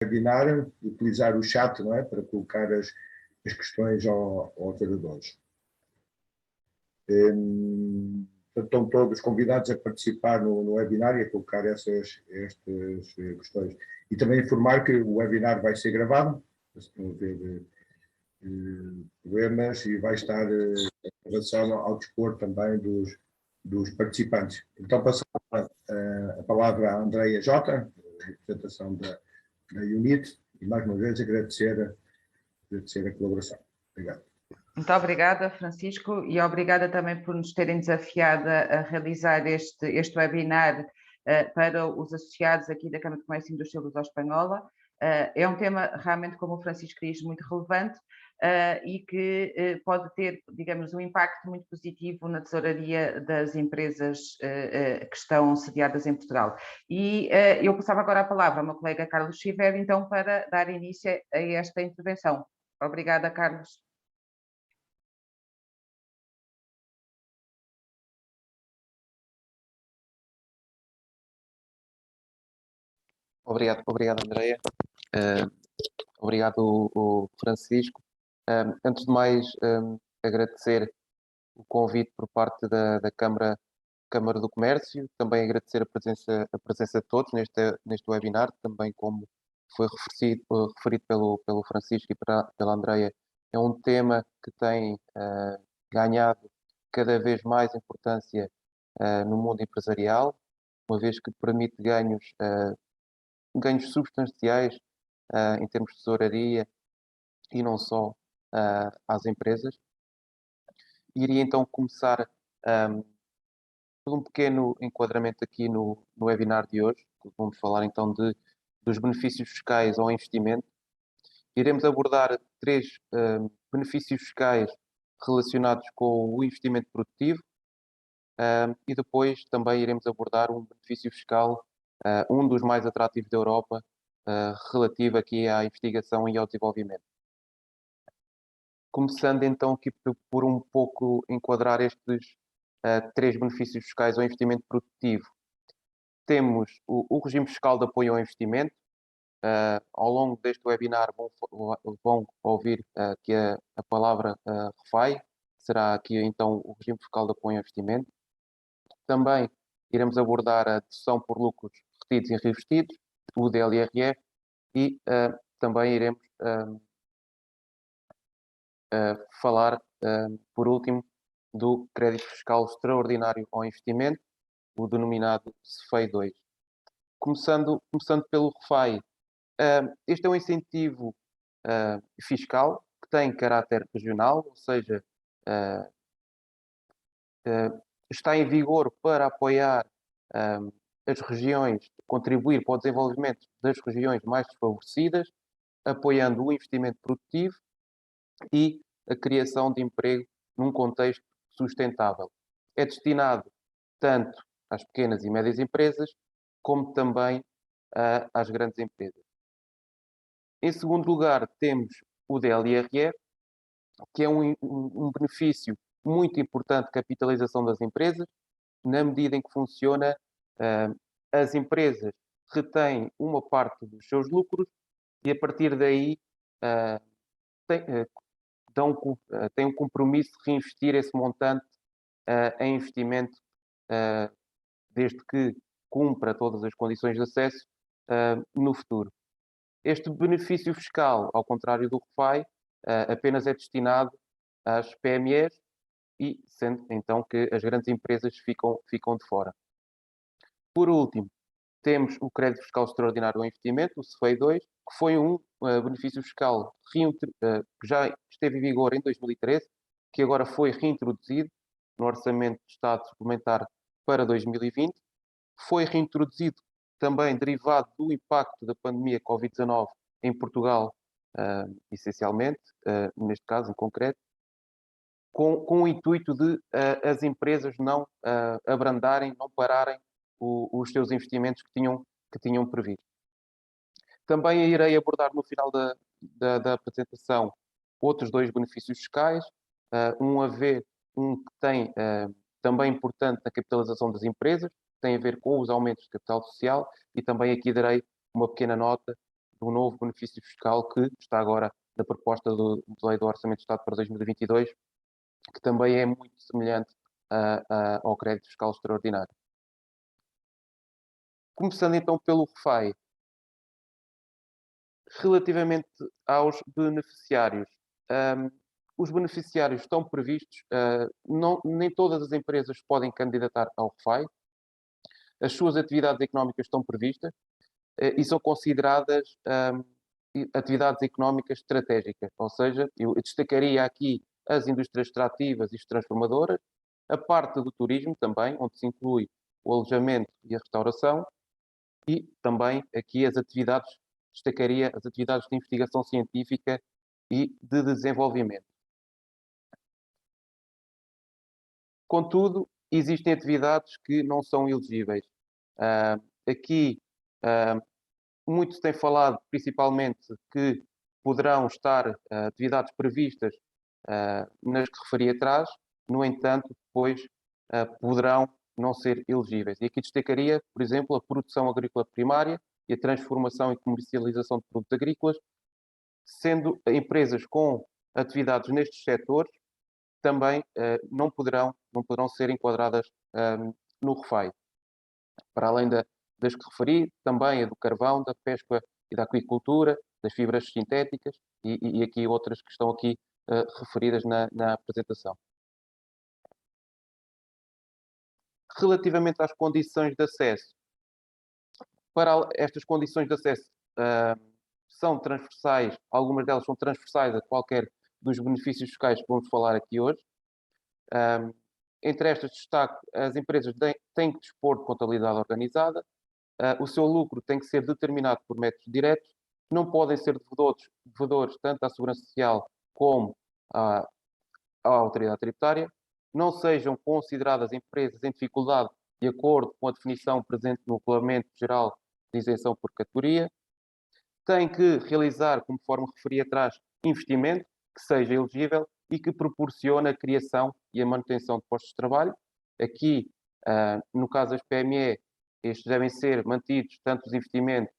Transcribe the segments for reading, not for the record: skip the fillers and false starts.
webinar, utilizar o chat, não é? Para colocar as questões aos oradores. Estão todos convidados a participar no webinar e a colocar estas questões. E também informar que o webinar vai ser gravado, se não haver problemas, e vai estar em relação ao dispor também dos participantes. Então, passar a palavra à Andreia Jota, representação da UNIT, e mais uma vez agradecer a colaboração. Obrigado. Muito obrigada, Francisco, e obrigada também por nos terem desafiado a realizar este webinar para os associados aqui da Câmara de Comércio e Indústria Luso-Espanhola. É um tema realmente, como o Francisco diz, muito relevante e que pode ter, digamos, um impacto muito positivo na tesouraria das empresas que estão sediadas em Portugal. E eu passava agora a palavra ao meu colega Carlos Chiver, então, para dar início a esta intervenção. Obrigada, Carlos. Obrigado, Andreia. Obrigado, o Francisco. Antes de mais, agradecer o convite por parte da Câmara do Comércio, também agradecer a presença de todos neste webinar, também como foi referido pelo Francisco e pela Andreia. É um tema que tem ganhado cada vez mais importância no mundo empresarial, uma vez que permite ganhos substanciais em termos de tesouraria e não só às empresas. Iria então começar por um pequeno enquadramento aqui no webinar de hoje. Vamos falar então dos benefícios fiscais ao investimento. Iremos abordar 3 benefícios fiscais relacionados com o investimento produtivo e depois também iremos abordar um benefício fiscal, um dos mais atrativos da Europa, relativo aqui à investigação e ao desenvolvimento. Começando então aqui por um pouco enquadrar estes 3 benefícios fiscais ao investimento produtivo. Temos o regime fiscal de apoio ao investimento. Ao longo deste webinar vão ouvir que a palavra RFAI será aqui então o regime fiscal de apoio ao investimento. Também iremos abordar a dedução por lucros retidos e reinvestidos, o DLRF, e também iremos falar, por último, do crédito fiscal extraordinário ao investimento, o denominado CEFEI 2. Começando pelo RFAI, este é um incentivo fiscal que tem caráter regional, ou seja, está em vigor para apoiar as regiões, contribuir para o desenvolvimento das regiões mais desfavorecidas, apoiando o investimento produtivo e a criação de emprego num contexto sustentável. É destinado tanto às pequenas e médias empresas, como também às grandes empresas. Em segundo lugar, temos o DLRF, que é um benefício muito importante de capitalização das empresas, na medida em que funciona, as empresas retêm uma parte dos seus lucros e, a partir daí, têm um compromisso de reinvestir esse montante em investimento, desde que cumpra todas as condições de acesso no futuro. Este benefício fiscal, ao contrário do RFAI, apenas é destinado às PMEs e sendo então que as grandes empresas ficam de fora. Por último, temos o crédito fiscal extraordinário ao investimento, o CEFEI 2, que foi um benefício fiscal que já esteve em vigor em 2013, que agora foi reintroduzido no Orçamento de Estado Suplementar para 2020. Foi reintroduzido também derivado do impacto da pandemia Covid-19 em Portugal, essencialmente, neste caso em concreto, com o intuito de as empresas não abrandarem, não pararem os seus investimentos que tinham previsto. Também irei abordar no final da apresentação outros 2 benefícios fiscais, um que tem também importante na capitalização das empresas, tem a ver com os aumentos de capital social, e também aqui darei uma pequena nota do novo benefício fiscal que está agora na proposta de Lei do Orçamento de Estado para 2022, que também é muito semelhante ao crédito fiscal extraordinário. Começando então pelo RFAI. Relativamente aos beneficiários, os beneficiários estão previstos, nem todas as empresas podem candidatar ao RFAI, as suas atividades económicas estão previstas e são consideradas atividades económicas estratégicas, ou seja, eu destacaria aqui as indústrias extrativas e transformadoras, a parte do turismo também, onde se inclui o alojamento e a restauração, e também aqui destacaria as atividades de investigação científica e de desenvolvimento. Contudo, existem atividades que não são elegíveis. Aqui, muito se tem falado, principalmente, que poderão estar atividades previstas nas que referi atrás, no entanto, depois poderão não ser elegíveis. E aqui destacaria, por exemplo, a produção agrícola primária e a transformação e comercialização de produtos agrícolas, sendo empresas com atividades nestes setores também não poderão ser enquadradas no RFAI. Para além das que referi, também a do carvão, da pesca e da aquicultura, das fibras sintéticas e aqui outras que estão aqui referidas na apresentação. Relativamente às condições de acesso, para estas condições de acesso são transversais, algumas delas são transversais a qualquer dos benefícios fiscais que vamos falar aqui hoje. Entre estas destaco, as empresas têm que dispor de contabilidade organizada, o seu lucro tem que ser determinado por métodos diretos, não podem ser devedores tanto à Segurança Social como à Autoridade Tributária, não sejam consideradas empresas em dificuldade de acordo com a definição presente no Regulamento Geral de Isenção por Categoria, têm que realizar, conforme referi atrás, investimento que seja elegível e que proporcione a criação e a manutenção de postos de trabalho. Aqui, no caso das PME, estes devem ser mantidos, tanto os investimentos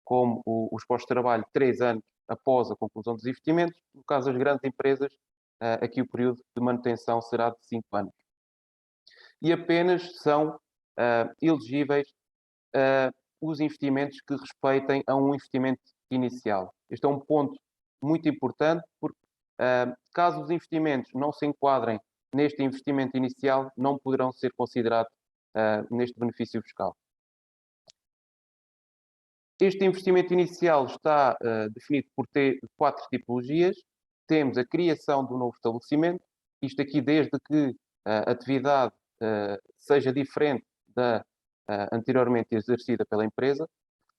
como os postos de trabalho, 3 anos após a conclusão dos investimentos. No caso das grandes empresas, aqui o período de manutenção será de 5 anos. E apenas são elegíveis os investimentos que respeitem a um investimento inicial. Este é um ponto muito importante, porque caso os investimentos não se enquadrem neste investimento inicial, não poderão ser considerados neste benefício fiscal. Este investimento inicial está definido por 4 tipologias. Temos a criação do novo estabelecimento, isto aqui desde que a atividade seja diferente da anteriormente exercida pela empresa.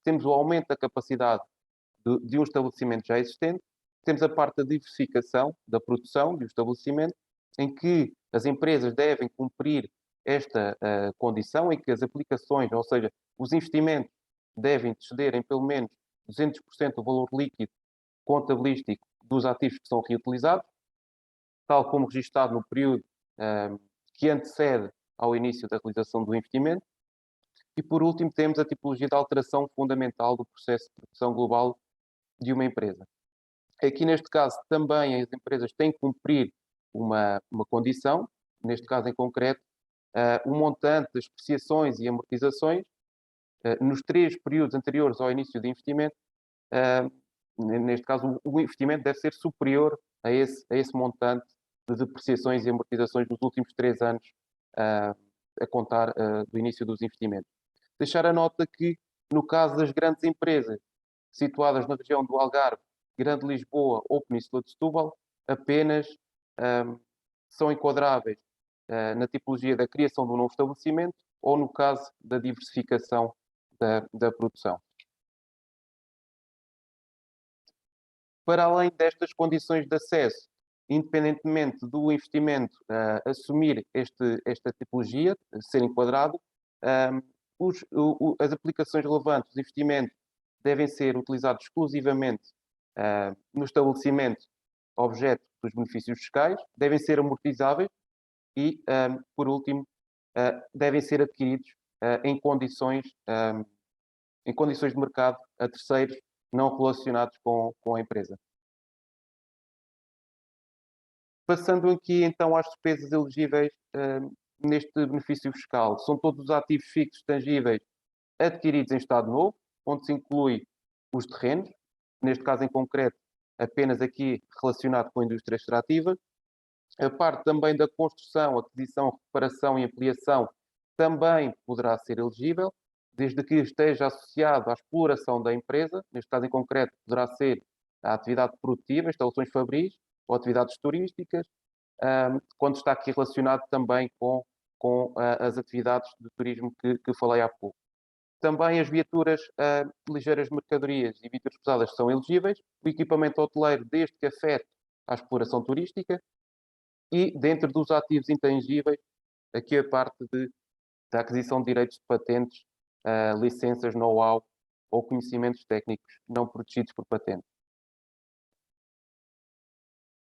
Temos o aumento da capacidade de um estabelecimento já existente. Temos a parte da diversificação da produção do estabelecimento, em que as empresas devem cumprir esta condição, em que as aplicações, ou seja, os investimentos, devem exceder em pelo menos 200% do valor líquido contabilístico dos ativos que são reutilizados, tal como registado no período que antecede ao início da realização do investimento. E, por último, temos a tipologia de alteração fundamental do processo de produção global de uma empresa. Aqui, neste caso, também as empresas têm que cumprir uma condição, neste caso em concreto, o montante das depreciações e amortizações nos 3 períodos anteriores ao início do investimento. Neste caso, o investimento deve ser superior a esse montante de depreciações e amortizações nos últimos 3 anos a contar do início dos investimentos. Deixar a nota que, no caso das grandes empresas situadas na região do Algarve, Grande Lisboa ou Península de Setúbal, apenas são enquadráveis na tipologia da criação de um novo estabelecimento ou no caso da diversificação da produção. Para além destas condições de acesso, independentemente do investimento assumir esta tipologia, ser enquadrado, as aplicações relevantes dos investimentos devem ser utilizados exclusivamente no estabelecimento objeto dos benefícios fiscais, devem ser amortizáveis e, por último, devem ser adquiridos em condições de mercado a terceiros não relacionados com a empresa. Passando aqui então às despesas elegíveis neste benefício fiscal, são todos os ativos fixos tangíveis adquiridos em estado novo, onde se inclui os terrenos, neste caso em concreto, apenas aqui relacionado com a indústria extrativa. A parte também da construção, aquisição, reparação e ampliação também poderá ser elegível, desde que esteja associado à exploração da empresa, neste caso em concreto poderá ser a atividade produtiva, instalações fabris ou atividades turísticas, quando está aqui relacionado também com as atividades de turismo que falei há pouco. Também as viaturas ligeiras de mercadorias e viaturas pesadas são elegíveis, o equipamento hoteleiro desde que afete à exploração turística e dentro dos ativos intangíveis, aqui a parte da aquisição de direitos de patentes, licenças, know-how ou conhecimentos técnicos não protegidos por patente.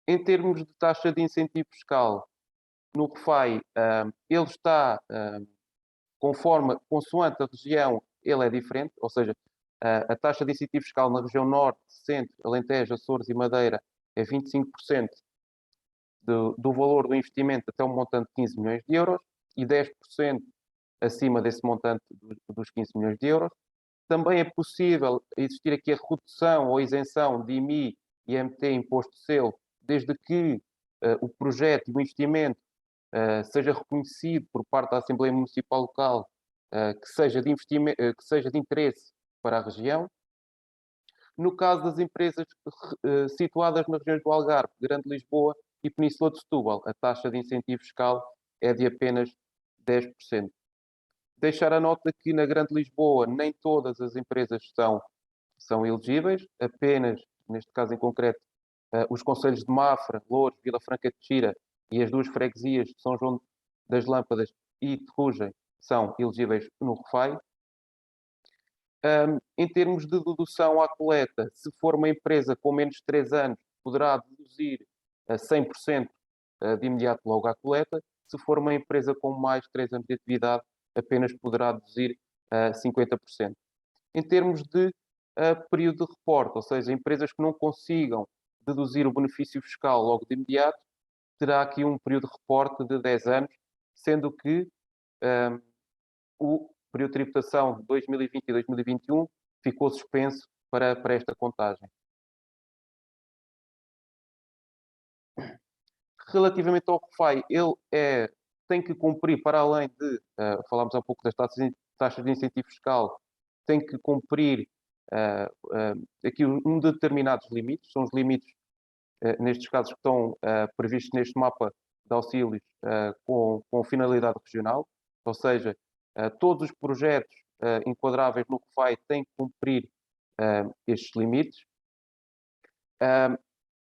Em termos de taxa de incentivo fiscal, no RFAI, ele está, consoante a região, ele é diferente, ou seja, a taxa de incentivo fiscal na região Norte, Centro, Alentejo, Açores e Madeira é 25% do valor do investimento até um montante de 15 milhões de euros e 10% acima desse montante dos 15 milhões de euros. Também é possível existir aqui a redução ou isenção de IMI e IMT, Imposto de Selo, desde que o projeto e o investimento seja reconhecido por parte da Assembleia Municipal Local que seja de interesse para a região. No caso das empresas situadas nas regiões do Algarve, Grande Lisboa e Península de Setúbal, a taxa de incentivo fiscal é de apenas 10%. Deixar a nota que na Grande Lisboa nem todas as empresas são elegíveis, apenas, neste caso em concreto, os concelhos de Mafra, Louros, Vila Franca de Xira e as duas freguesias de São João das Lâmpadas e de Rugem são elegíveis no RFAI. Em termos de dedução à coleta, se for uma empresa com menos de 3 anos, poderá deduzir 100% de imediato logo à coleta. Se for uma empresa com mais de 3 anos de atividade, apenas poderá deduzir 50%. Em termos de período de reporte, ou seja, empresas que não consigam deduzir o benefício fiscal logo de imediato, terá aqui um período de reporte de 10 anos, sendo que o período de tributação de 2020 e 2021 ficou suspenso para esta contagem. Relativamente ao RFAI, ele tem que cumprir, para além de, falámos há pouco das taxas de incentivo fiscal, tem que cumprir aqui determinados limites, são os limites, nestes casos, que estão previstos neste mapa de auxílios com finalidade regional, ou seja, todos os projetos enquadráveis no RFAI têm que cumprir estes limites.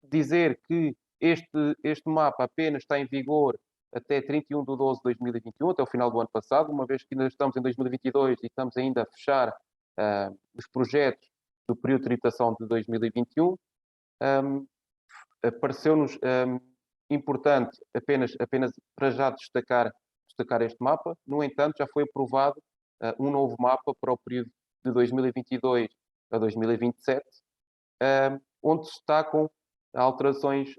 Dizer que este mapa apenas está em vigor até 31 de 12 de 2021, até o final do ano passado, uma vez que ainda estamos em 2022 e estamos ainda a fechar os projetos do período de tributação de 2021, pareceu-nos importante apenas para já destacar este mapa. No entanto, já foi aprovado um novo mapa para o período de 2022 a 2027, onde se destacam alterações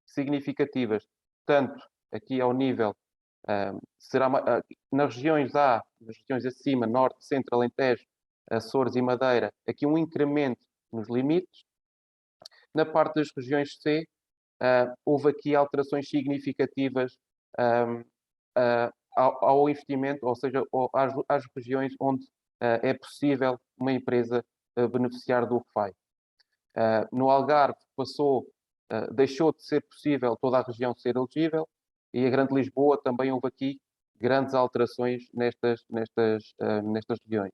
significativas, tanto aqui ao nível, nas regiões A, nas regiões acima, Norte, Centro, Alentejo, Açores e Madeira, aqui um incremento nos limites. Na parte das regiões C, houve aqui alterações significativas ao investimento, ou seja, às regiões onde é possível uma empresa beneficiar do RFAI. No Algarve deixou de ser possível toda a região ser elegível, e a Grande Lisboa também houve aqui grandes alterações nestas regiões.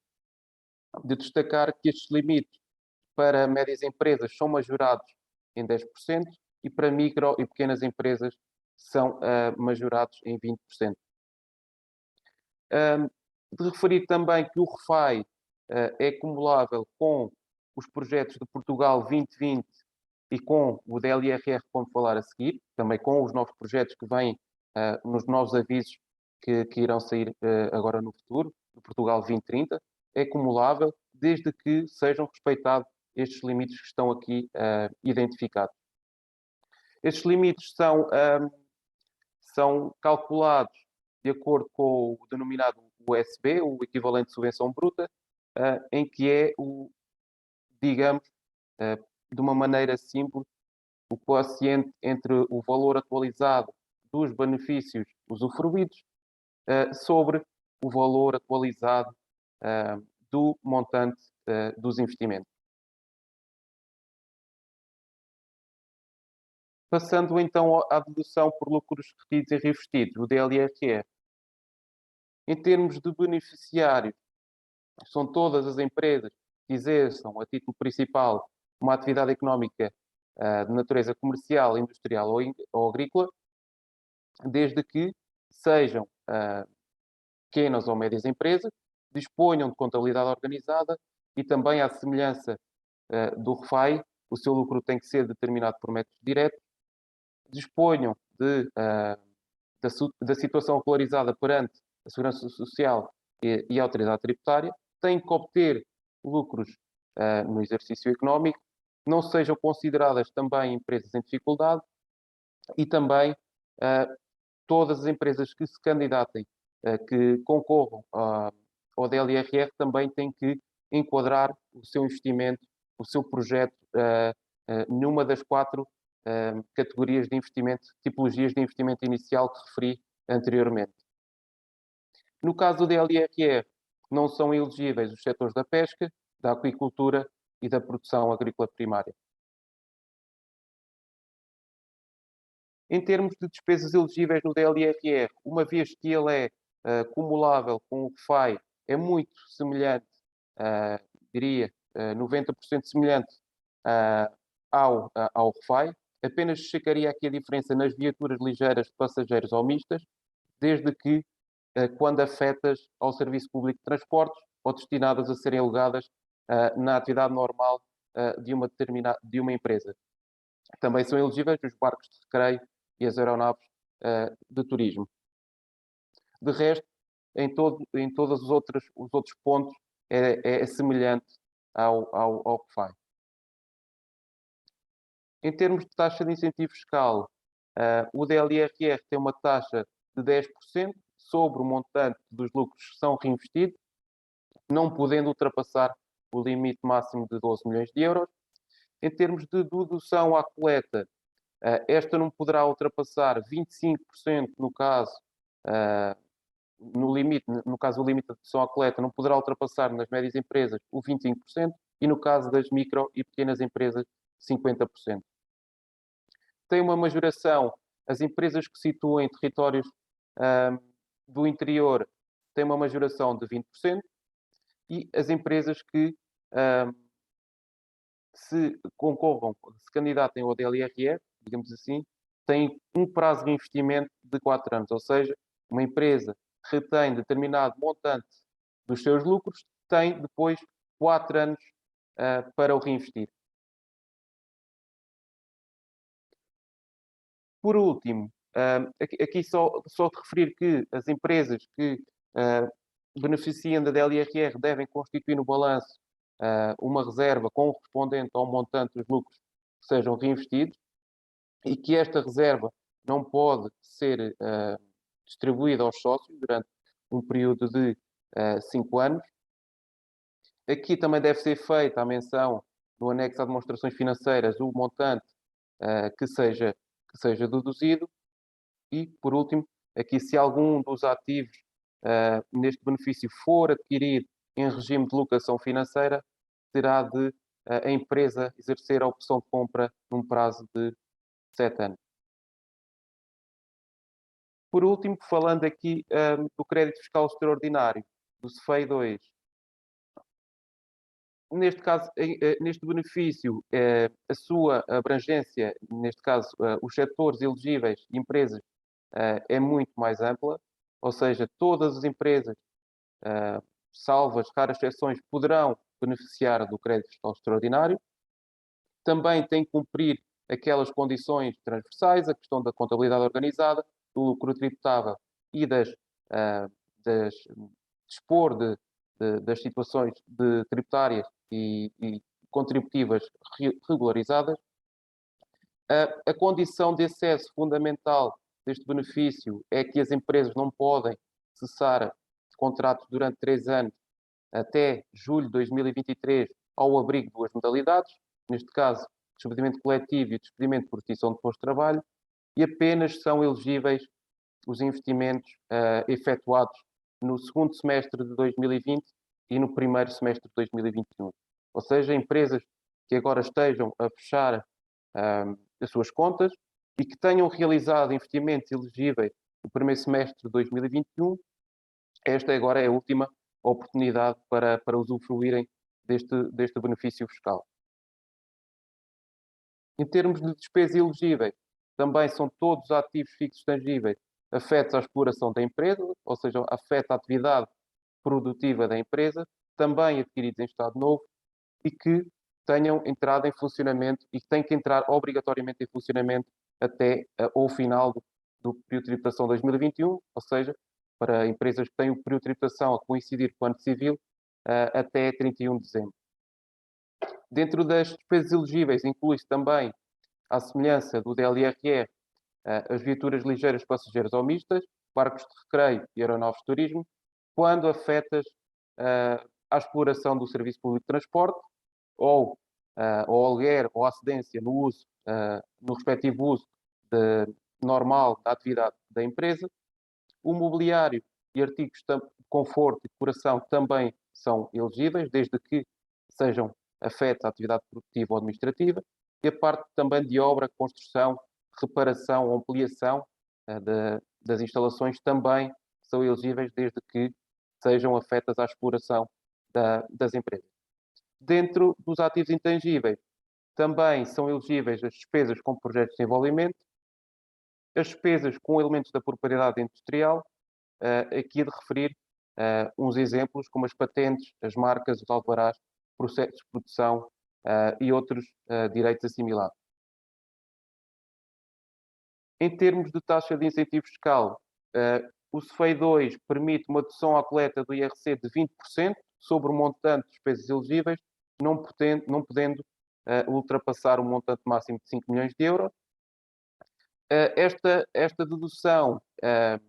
De destacar que estes limites para médias empresas são majorados em 10% e para micro e pequenas empresas são majorados em 20%. De referir também que o RFAI é acumulável com os projetos de Portugal 2020 e com o DLRR, como falar a seguir, também com os novos projetos que vêm nos novos avisos que irão sair agora no futuro, do Portugal 2030, é acumulável desde que sejam respeitados estes limites que estão aqui identificados. Estes limites são calculados de acordo com o denominado USB, o equivalente de subvenção bruta, em que é digamos, de uma maneira simples, o quociente entre o valor atualizado dos benefícios usufruídos sobre o valor atualizado do montante dos investimentos. Passando então à dedução por lucros retidos e reinvestidos, o DLRE. Em termos de beneficiários, são todas as empresas que exerçam a título principal uma atividade económica de natureza comercial, industrial ou agrícola, desde que sejam pequenas ou médias empresas, disponham de contabilidade organizada e também, à semelhança do RFAI, o seu lucro tem que ser determinado por métodos diretos, disponham da situação regularizada perante a Segurança Social e a Autoridade Tributária, têm que obter lucros no exercício económico, não sejam consideradas também empresas em dificuldade e também todas as empresas que se candidatem, que concorram ao DLRR, também têm que enquadrar o seu investimento, o seu projeto, numa das 4 categorias de investimento, tipologias de investimento inicial que referi anteriormente. No caso do DLRR, não são elegíveis os setores da pesca, da aquicultura e da produção agrícola primária. Em termos de despesas elegíveis no DLRR, uma vez que ele é cumulável com o RFAI, é muito semelhante, diria 90% semelhante ao RFAI, apenas destacaria aqui a diferença nas viaturas ligeiras de passageiros ou mistas, desde que quando afetas ao Serviço Público de Transportes ou destinadas a serem alugadas na atividade normal de uma empresa. Também são elegíveis os barcos de recreio e as aeronaves de turismo. De resto, em todos os outros pontos, é semelhante ao RFAI. Em termos de taxa de incentivo fiscal, o DLRR tem uma taxa de 10% sobre o montante dos lucros que são reinvestidos, não podendo ultrapassar o limite máximo de 12 milhões de euros. Em termos de dedução à coleta, esta não poderá ultrapassar 25% no caso, no caso o limite de dedução à coleta não poderá ultrapassar nas médias empresas o 25% e no caso das micro e pequenas empresas 50%. Tem uma majoração, as empresas que situam em territórios do interior têm uma majoração de 20% e as empresas que se concorram, se candidatem ao DLRR, digamos assim, têm um prazo de investimento de 4 anos, ou seja, uma empresa retém determinado montante dos seus lucros, tem depois 4 anos para o reinvestir. Por último, aqui só de referir que as empresas que beneficiam da DLRR devem constituir no balanço uma reserva correspondente ao montante dos lucros que sejam reinvestidos e que esta reserva não pode ser distribuída aos sócios durante um período de 5 anos. Aqui também deve ser feita a menção no anexo a demonstrações financeiras o montante que seja deduzido e, por último, aqui se algum dos ativos neste benefício for adquirido em regime de locação financeira, terá de a empresa exercer a opção de compra num prazo de 7 anos. Por último, falando aqui do crédito fiscal extraordinário, do CFEI 2. Neste caso, neste benefício, a sua abrangência, neste caso, os setores elegíveis e empresas, é muito mais ampla, ou seja, todas as empresas, salvo as raras exceções, poderão beneficiar do crédito fiscal extraordinário. Também tem que cumprir aquelas condições transversais, a questão da contabilidade organizada, do lucro tributável e dispor das situações tributárias e contributivas regularizadas. A condição de acesso fundamental deste benefício é que as empresas não podem cessar contratos durante 3 anos até julho de 2023 ao abrigo de 2 modalidades, neste caso, despedimento coletivo e despedimento por restrição de posto de trabalho, e apenas são elegíveis os investimentos efetuados no segundo semestre de 2020 e no primeiro semestre de 2021. Ou seja, empresas que agora estejam a fechar as suas contas e que tenham realizado investimentos elegíveis no primeiro semestre de 2021, esta agora é a última oportunidade para usufruírem deste benefício fiscal. Em termos de despesas elegíveis, também são todos os ativos fixos tangíveis afetos à exploração da empresa, ou seja, afeta a atividade produtiva da empresa, também adquiridos em Estado Novo e que tenham entrado em funcionamento e que têm que entrar obrigatoriamente em funcionamento até ao final do período de tributação 2021, ou seja, para empresas que têm o período de tributação a coincidir com o ano civil, até 31 de dezembro. Dentro das despesas elegíveis, inclui-se também, à semelhança do DLRR, as viaturas ligeiras passageiras ou mistas, barcos de recreio e aeronaves de turismo, quando afetas à exploração do serviço público de transporte ou ao aluguer ou à cedência no uso, no respectivo uso normal da atividade da empresa. O mobiliário e artigos de conforto e decoração também são elegíveis, desde que sejam afetos à atividade produtiva ou administrativa, e a parte também de obra, construção, reparação ou ampliação das instalações também são elegíveis, desde que sejam afetas à exploração das empresas. Dentro dos ativos intangíveis, também são elegíveis as despesas com projetos de desenvolvimento, as despesas com elementos da propriedade industrial, aqui de referir uns exemplos como as patentes, as marcas, os alvarás, processos de produção e outros direitos assimilados. Em termos de taxa de incentivo fiscal, o CEFEI 2 permite uma dedução à coleta do IRC de 20% sobre o montante de despesas elegíveis, não podendo ultrapassar o montante máximo de 5 milhões de euros. Esta dedução é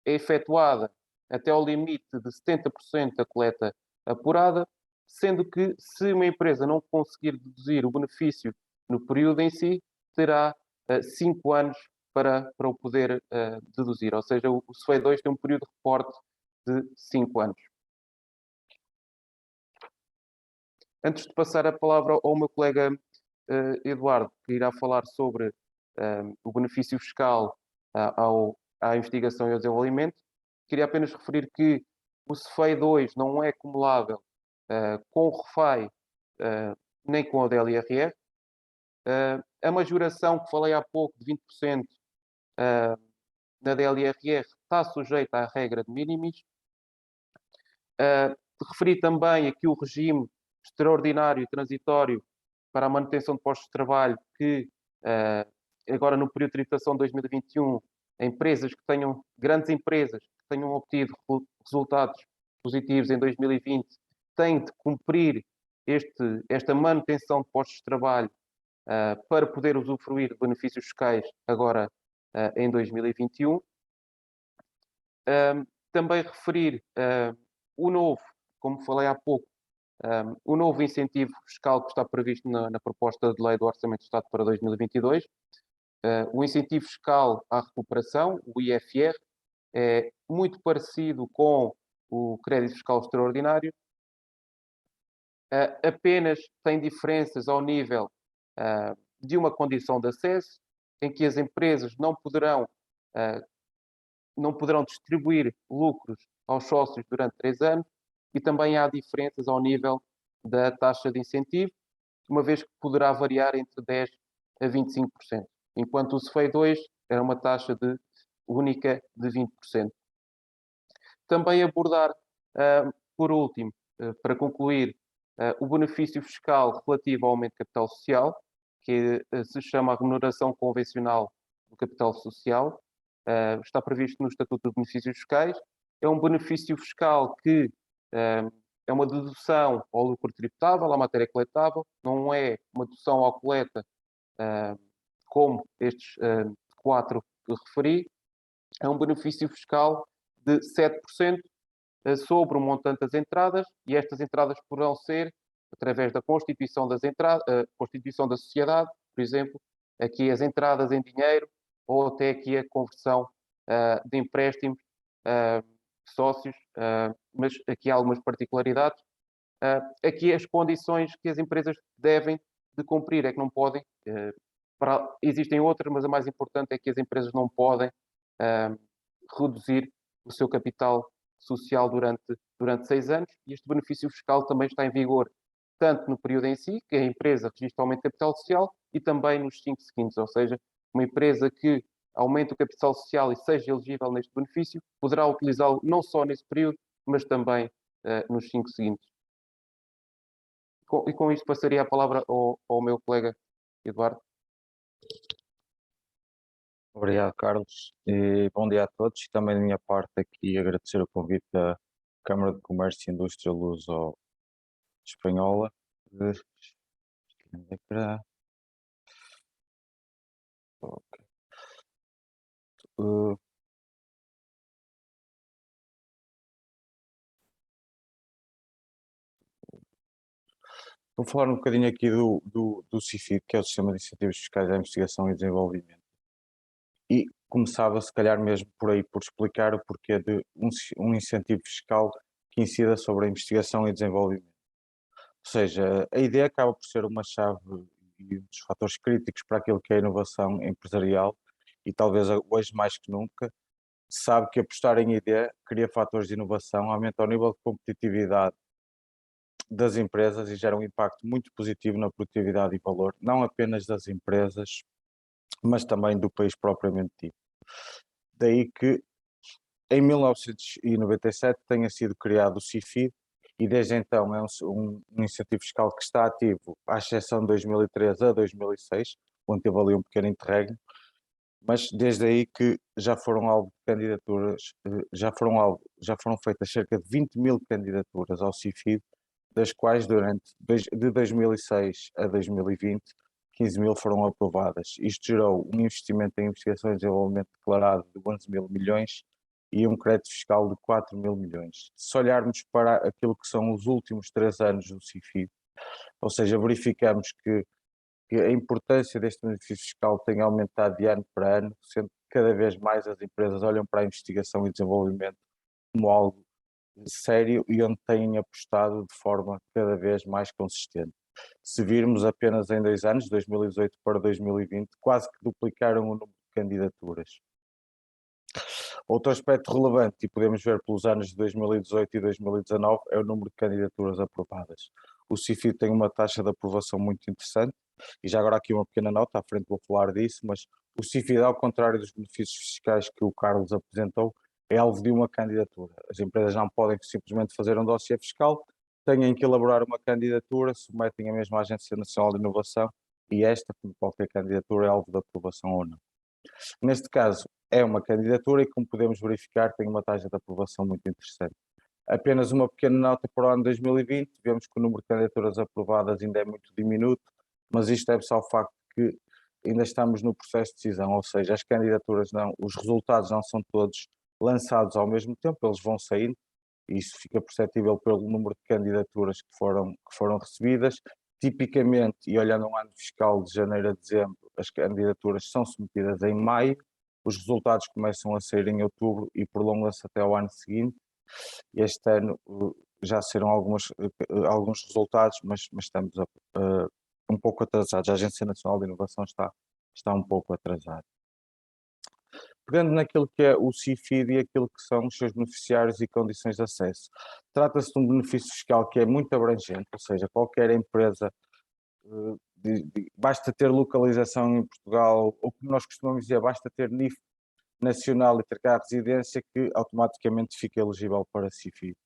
efetuada até ao limite de 70% da coleta apurada, sendo que, se uma empresa não conseguir deduzir o benefício no período em si, terá 5 anos para o poder deduzir. Ou seja, o CEFEI 2 tem um período de reporte de 5 anos. Antes de passar a palavra ao meu colega Eduardo, que irá falar sobre o benefício fiscal à investigação e ao desenvolvimento, queria apenas referir que o CEFEI 2 não é acumulável com o REFAI nem com a DLRR. A majoração que falei há pouco, de 20%, na DLRR, está sujeita à regra de minimis. Referi também aqui o regime extraordinário e transitório para a manutenção de postos de trabalho, que agora no período de tributação de 2021, grandes empresas que tenham obtido resultados positivos em 2020, têm de cumprir esta manutenção de postos de trabalho para poder usufruir de benefícios fiscais agora em 2021. Também referir o novo, como falei há pouco, o novo incentivo fiscal que está previsto na proposta de lei do Orçamento de Estado para 2022. O incentivo fiscal à recuperação, o IFR, é muito parecido com o crédito fiscal extraordinário, apenas tem diferenças ao nível de uma condição de acesso, em que as empresas não poderão distribuir lucros aos sócios durante 3 anos, e também há diferenças ao nível da taxa de incentivo, uma vez que poderá variar entre 10% a 25%, enquanto o CEFEI 2 era uma taxa única de 20%. Também abordar, por último, para concluir, o benefício fiscal relativo ao aumento de capital social, que se chama a remuneração convencional do capital social, está previsto no Estatuto de Benefícios Fiscais. É um benefício fiscal que é uma dedução ao lucro tributável, à matéria coletável, não é uma dedução à coleta, como estes 4 que referi. É um benefício fiscal de 7% sobre o montante das entradas, e estas entradas poderão ser através da constituição constituição da sociedade, por exemplo, aqui as entradas em dinheiro, ou até aqui a conversão de empréstimos sócios, mas aqui há algumas particularidades. Aqui as condições que as empresas devem de cumprir é que não podem, existem outras, mas a mais importante é que as empresas não podem reduzir o seu capital social durante 6 anos, e este benefício fiscal também está em vigor tanto no período em si, que a empresa registra aumento de capital social, e também nos 5 seguintes, ou seja, uma empresa que aumente o capital social e seja elegível neste benefício, poderá utilizá-lo não só nesse período, mas também nos 5 seguintes. E com isto passaria a palavra ao meu colega Eduardo. Obrigado, Carlos. E bom dia a todos. E também da minha parte aqui agradecer o convite da Câmara de Comércio e Indústria Luso-Espanhola. Ok. Vou falar um bocadinho aqui do CIFID, que é o Sistema de Incentivos Fiscais à Investigação e Desenvolvimento. E começava, se calhar, mesmo por aí, por explicar o porquê de um incentivo fiscal que incida sobre a investigação e desenvolvimento. Ou seja, a ideia acaba por ser uma chave e um dos fatores críticos para aquilo que é a inovação empresarial, e talvez hoje mais que nunca, se sabe que apostar em ideia cria fatores de inovação, aumenta o nível de competitividade das empresas e gera um impacto muito positivo na produtividade e valor, não apenas das empresas, mas também do país propriamente dito. Daí que em 1997 tenha sido criado o CIFID, e desde então é um incentivo fiscal que está ativo, à exceção de 2003 a 2006, onde teve ali um pequeno interregno, mas desde aí que já foram alvo de candidaturas, já foram feitas cerca de 20 mil candidaturas ao CIFID, das quais de 2006 a 2020, 15 mil foram aprovadas. Isto gerou um investimento em investigação e desenvolvimento declarado de 11 mil milhões e um crédito fiscal de 4 mil milhões. Se olharmos para aquilo que são os últimos 3 anos do CIFID, ou seja, verificamos que a importância deste benefício fiscal tem aumentado de ano para ano, sendo que cada vez mais as empresas olham para a investigação e desenvolvimento como algo sério e onde têm apostado de forma cada vez mais consistente. Se virmos apenas em 2 anos, 2018 para 2020, quase que duplicaram o número de candidaturas. Outro aspecto relevante, e podemos ver pelos anos de 2018 e 2019, é o número de candidaturas aprovadas. O CIFID tem uma taxa de aprovação muito interessante, e já agora aqui uma pequena nota, à frente vou falar disso, mas o CIFID, ao contrário dos benefícios fiscais que o Carlos apresentou, é alvo de uma candidatura. As empresas não podem simplesmente fazer um dossiê fiscal, têm que elaborar uma candidatura, submetem a mesma à Agência Nacional de Inovação, e esta, como qualquer candidatura, é alvo de aprovação ou não. Neste caso, é uma candidatura e, como podemos verificar, tem uma taxa de aprovação muito interessante. Apenas uma pequena nota para o ano 2020, vemos que o número de candidaturas aprovadas ainda é muito diminuto, mas isto deve-se ao facto que ainda estamos no processo de decisão, ou seja, as candidaturas os resultados não são todos lançados ao mesmo tempo, eles vão saindo, e isso fica perceptível pelo número de candidaturas que foram recebidas. Tipicamente, e olhando um ano fiscal de janeiro a dezembro, as candidaturas são submetidas em maio, os resultados começam a sair em outubro e prolongam-se até ao ano seguinte. Este ano já saíram alguns resultados, mas estamos um pouco atrasados. A Agência Nacional de Inovação está um pouco atrasada. Pegando naquilo que é o CIFID e aquilo que são os seus beneficiários e condições de acesso, trata-se de um benefício fiscal que é muito abrangente, ou seja, qualquer empresa, basta ter localização em Portugal, ou como nós costumamos dizer, basta ter NIF nacional e ter cá residência, que automaticamente fica elegível para CIFID.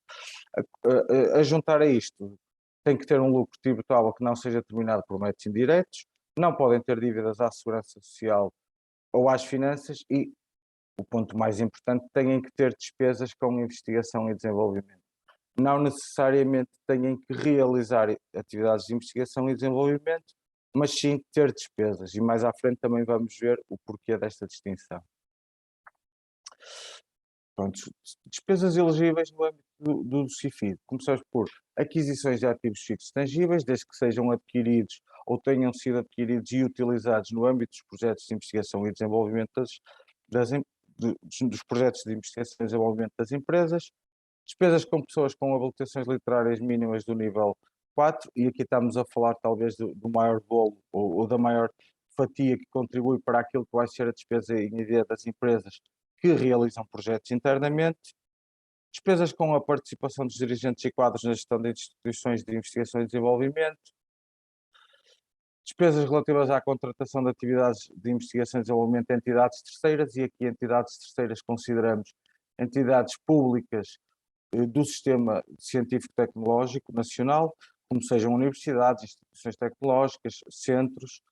A juntar a isto, tem que ter um lucro tributável que não seja determinado por métodos indiretos, não podem ter dívidas à Segurança Social ou às finanças e, o ponto mais importante, têm que ter despesas com investigação e desenvolvimento. não necessariamente têm que realizar atividades de investigação e desenvolvimento, mas sim ter despesas. E mais à frente também vamos ver o porquê desta distinção. Pronto, despesas elegíveis no âmbito do CIFID. Começamos por aquisições de ativos fixos tangíveis, desde que sejam adquiridos ou tenham sido adquiridos e utilizados no âmbito dos projetos de investigação e desenvolvimento dos projetos de investigação e desenvolvimento das empresas. Despesas com pessoas com habilitações literárias mínimas do nível 4, e aqui estamos a falar talvez do maior bolo ou da maior fatia que contribui para aquilo que vai ser a despesa em ID das empresas que realizam projetos internamente. Despesas com a participação dos dirigentes e quadros na gestão de instituições de investigação e desenvolvimento. Despesas relativas à contratação de atividades de investigação e desenvolvimento de entidades terceiras, e aqui entidades terceiras consideramos entidades públicas do sistema científico-tecnológico nacional, como sejam universidades, instituições tecnológicas, centros.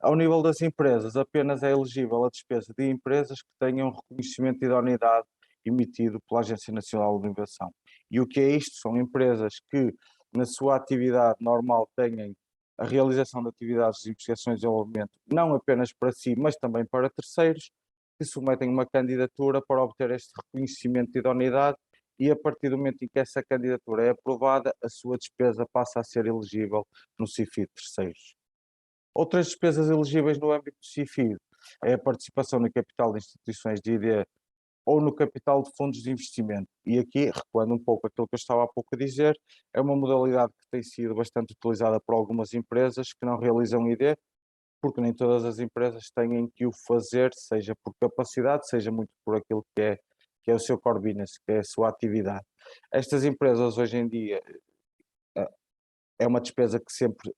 Ao nível das empresas, apenas é elegível a despesa de empresas que tenham reconhecimento de idoneidade emitido pela Agência Nacional de Inovação. E o que é isto? São empresas que, na sua atividade normal, têm a realização de atividades de investigação e desenvolvimento, não apenas para si, mas também para terceiros, que submetem uma candidatura para obter este reconhecimento de idoneidade, e a partir do momento em que essa candidatura é aprovada, a sua despesa passa a ser elegível no CIFID terceiros. Outras despesas elegíveis no âmbito do CIFID é a participação no capital de instituições de ID ou no capital de fundos de investimento. E aqui, recuando um pouco aquilo que eu estava há pouco a dizer, é uma modalidade que tem sido bastante utilizada por algumas empresas que não realizam ID, porque nem todas as empresas têm que o fazer, seja por capacidade, seja muito por aquilo que é o seu core business, que é a sua atividade. Estas empresas hoje em dia é uma despesa que sempre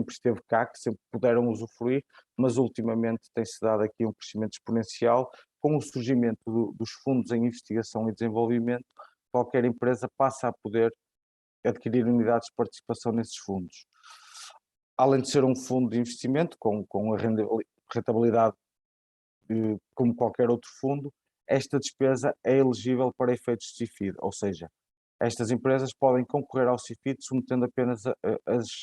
esteve cá, que sempre puderam usufruir, mas ultimamente tem-se dado aqui um crescimento exponencial. Com o surgimento dos fundos em investigação e desenvolvimento, qualquer empresa passa a poder adquirir unidades de participação nesses fundos. Além de ser um fundo de investimento com a rentabilidade como qualquer outro fundo, esta despesa é elegível para efeitos de CIFID, ou seja, estas empresas podem concorrer ao CIFID submetendo apenas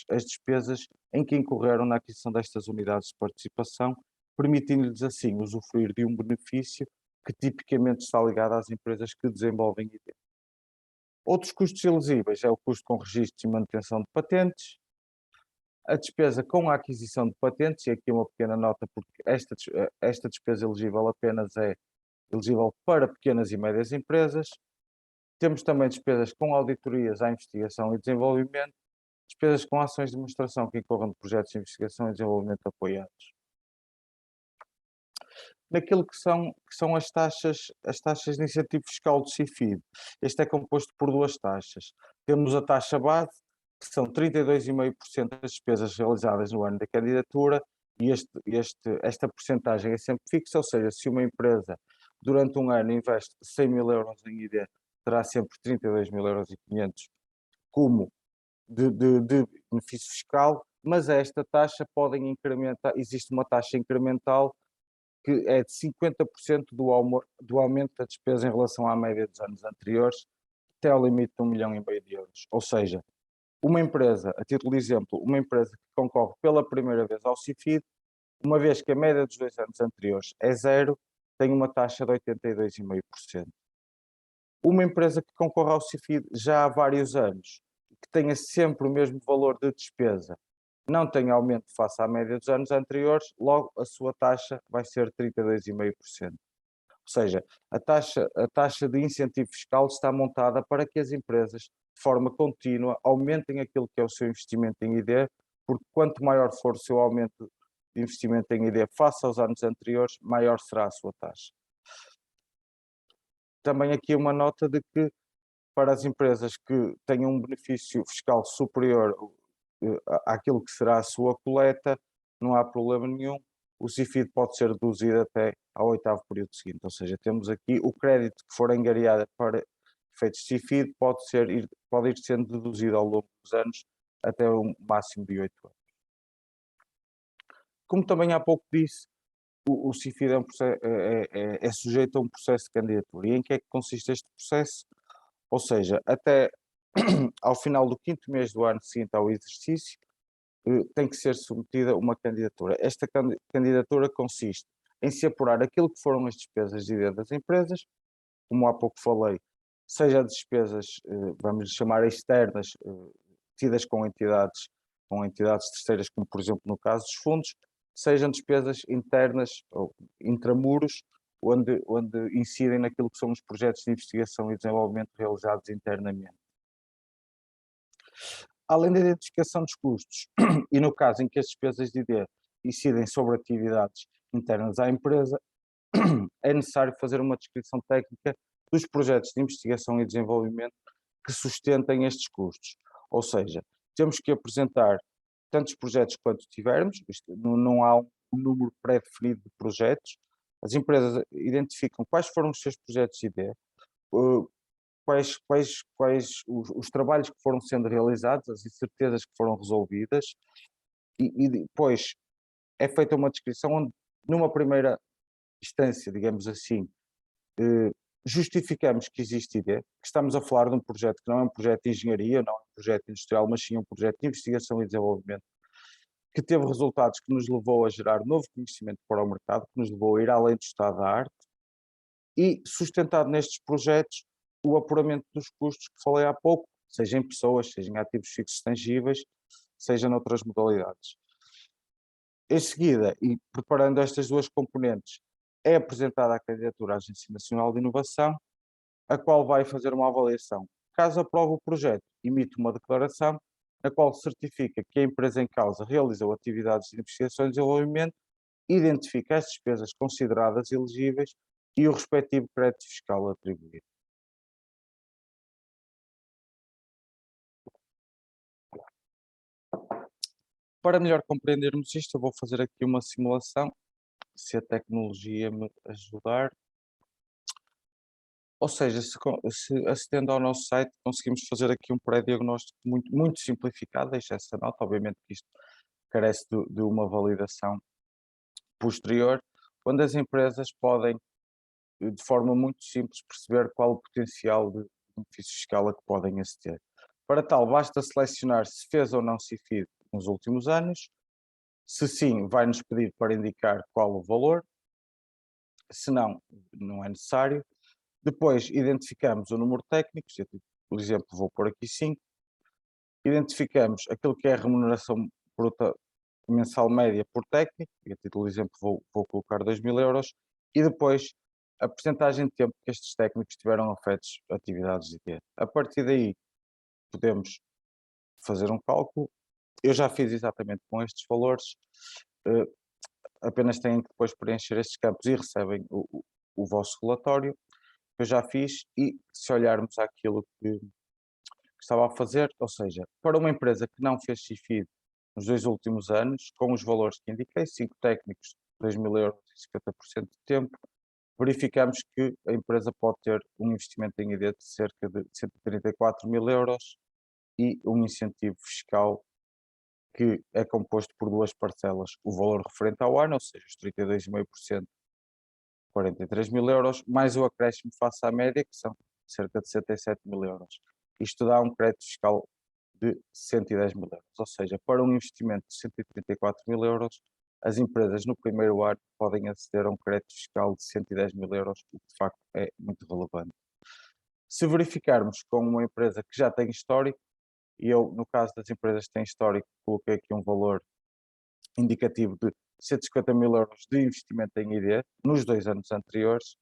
as despesas em que incorreram na aquisição destas unidades de participação, permitindo-lhes assim usufruir de um benefício que tipicamente está ligado às empresas que desenvolvem ID. Outros custos elegíveis é o custo com registros e manutenção de patentes, a despesa com a aquisição de patentes, e aqui uma pequena nota, porque esta despesa elegível apenas é elegível para pequenas e médias empresas. Temos também despesas com auditorias à investigação e desenvolvimento, despesas com ações de demonstração que incorram de projetos de investigação e desenvolvimento apoiados. Naquilo que são as taxas de incentivo fiscal do CIFID, este é composto por duas taxas. Temos a taxa base, que são 32,5% das despesas realizadas no ano da candidatura, e esta percentagem é sempre fixa, ou seja, se uma empresa durante um ano investe 100.000 euros em ID, terá sempre 32.500 como de benefício fiscal, mas esta taxa podem incrementar, existe uma taxa incremental que é de 50% do aumento da despesa em relação à média dos anos anteriores, até ao limite de 1,5 milhão de euros. Ou seja, uma empresa, a título de exemplo, uma empresa que concorre pela primeira vez ao CIFID, uma vez que a média dos 2 anos anteriores é zero, tem uma taxa de 82,5%. Uma empresa que concorre ao CIFID já há vários anos, que tenha sempre o mesmo valor de despesa, não tem aumento face à média dos anos anteriores, logo a sua taxa vai ser 32,5%. Ou seja, a taxa de incentivo fiscal está montada para que as empresas, de forma contínua, aumentem aquilo que é o seu investimento em ID, porque quanto maior for o seu aumento de investimento em ID face aos anos anteriores, maior será a sua taxa. Também aqui uma nota de que, para as empresas que tenham um benefício fiscal superior àquilo que será a sua coleta, não há problema nenhum, o CIFID pode ser reduzido até ao 8º período seguinte, ou seja, temos aqui o crédito que for angariado para efeitos de CIFID pode ir sendo deduzido ao longo dos anos até um máximo de 8 anos. Como também há pouco disse, o CIFID é sujeito a um processo de candidatura. E em que é que consiste este processo? Ou seja, até ao final do 5º mês do ano seguinte ao exercício, tem que ser submetida uma candidatura. Esta candidatura consiste em se apurar aquilo que foram as despesas de ID das empresas, como há pouco falei, seja despesas, vamos chamar externas, tidas com entidades terceiras, como por exemplo no caso dos fundos, sejam despesas internas ou intramuros, onde incidem naquilo que são os projetos de investigação e desenvolvimento realizados internamente. Além da identificação dos custos, e no caso em que as despesas de ID incidem sobre atividades internas à empresa, é necessário fazer uma descrição técnica dos projetos de investigação e desenvolvimento que sustentem estes custos. Ou seja, temos que apresentar tantos projetos quanto tivermos, não há um número pré-definido de projetos. As empresas identificam quais foram os seus projetos de ID, quais os trabalhos que foram sendo realizados, as incertezas que foram resolvidas, e depois é feita uma descrição onde, numa primeira instância, digamos assim, justificamos que existe ID, que estamos a falar de um projeto que não é um projeto de engenharia, não é um projeto industrial, mas sim um projeto de investigação e desenvolvimento, que teve resultados que nos levou a gerar novo conhecimento para o mercado, que nos levou a ir além do estado da arte, e sustentado nestes projetos o apuramento dos custos que falei há pouco, seja em pessoas, seja em ativos fixos tangíveis, seja noutras modalidades. Em seguida, e preparando estas duas componentes, é apresentada a candidatura à Agência Nacional de Inovação, a qual vai fazer uma avaliação. Caso aprove o projeto, emite uma declaração, na qual certifica que a empresa em causa realizou atividades de investigação e desenvolvimento, identifica as despesas consideradas elegíveis e o respectivo crédito fiscal atribuído. Para melhor compreendermos isto, eu vou fazer aqui uma simulação, se a tecnologia me ajudar. Ou seja, se acedendo ao nosso site, conseguimos fazer aqui um pré-diagnóstico muito simplificado, deixo essa nota, obviamente que isto carece de uma validação posterior, onde as empresas podem, de forma muito simples, perceber qual o potencial de benefício fiscal a que podem aceder. Para tal, basta selecionar se fez ou não CIFID nos últimos anos. Se sim, vai-nos pedir para indicar qual o valor. Se não, não é necessário. Depois identificamos o número técnico, por exemplo, vou pôr aqui 5. Identificamos aquilo que é a remuneração bruta mensal média por técnico, e a título de exemplo vou colocar 2.000 euros, e depois a percentagem de tempo que estes técnicos tiveram afetos a atividades de IT. A partir daí podemos fazer um cálculo. Eu já fiz exatamente com estes valores, apenas têm que depois preencher estes campos e recebem o vosso relatório, que eu já fiz, e se olharmos àquilo que estava a fazer, ou seja, para uma empresa que não fez CIFID nos 2 últimos anos, com os valores que indiquei, 5 técnicos, 2.000 euros e 50% de tempo, verificamos que a empresa pode ter um investimento em ID de cerca de 134.000 euros e um incentivo fiscal que é composto por 2 parcelas, o valor referente ao ano, ou seja, os 32,5%, 43.000 euros, mais o acréscimo face à média, que são cerca de 67.000 euros. Isto dá um crédito fiscal de 110.000 euros, ou seja, para um investimento de 134.000 euros, as empresas no primeiro ano podem aceder a um crédito fiscal de 110.000 euros, o que de facto é muito relevante. Se verificarmos com uma empresa que já tem histórico, e eu, no caso das empresas que têm histórico, coloquei aqui um valor indicativo de 150.000 euros de investimento em ID nos 2 anos anteriores,